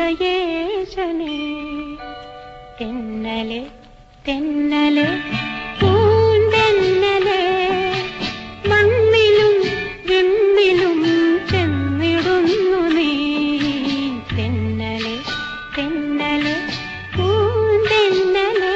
ഹൃദയേശനേ തെന്നലെ തെന്നലെ പൂന്തെന്നലെ മണ്ണിലും വിണ്ണിലും ചെന്നിടുന്നു നീ തെന്നലെ തെന്നലെ പൂന്തെന്നലെ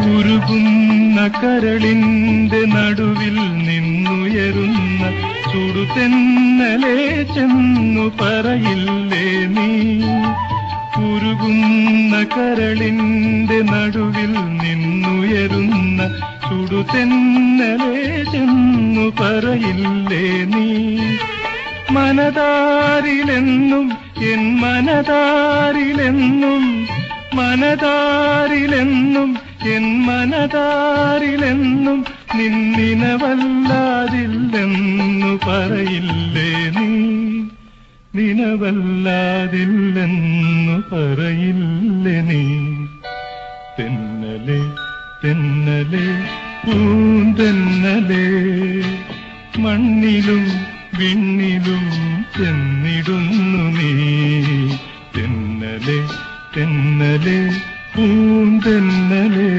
ഉരുകുന്ന കരളിന്റെ നടുവിൽ നിന്നുയരുന്ന ചുടുതെന്നലെ ചെന്നു പറയില്ലേ നീ ഉരുകുന്ന കരളിന്റെ നടുവിൽ നിന്നുയരുന്ന ചുടുതെന്നലെ ചെന്നു പറയില്ലേ നീ മനതാരിലെന്നും എൻ മനതാരിലെന്നും മനതാരിലെന്നും എൻ മനതാരിലെന്നും നിന്നവല്ലാതില്ലെന്നു പറയില്ലേ നീ നിനവല്ലാതില്ലെന്നു പറയില്ലേ നീ തെന്നലെ തെന്നലെ പൂന്തെന്നലെ മണ്ണിലും വിണ്ണിലും ചെന്നിടുന്നു നീ തെന്നലെ തെന്നലെ പൂന്തെന്നലെ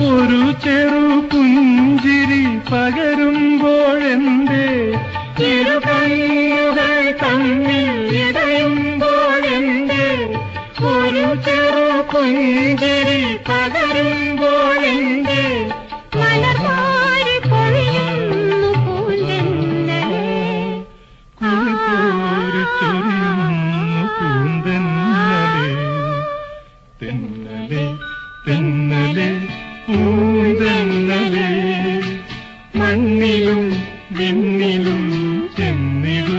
ഒരു ചെറു പുഞ്ചിരി പകരുമ്പോഴെന്തേ ഇരുകണ്ണുകൾ തമ്മിൽ ഇടയുമ്പോഴെന്തേ ഒരു ചെറു പുഞ്ചിരി പകരുമ്പോഴെന്തേ മലർമാരി പൊഴിയുന്നു പൂന്തെന്നലെ കുളിപോരി ചൊരിയുന്നു പൂന്തെന്നലെ തെന്നലെ തെന്നലെ പൂന്തെന്നലെ മണ്ണിലും വിണ്ണിലും ചെന്നിടുന്നു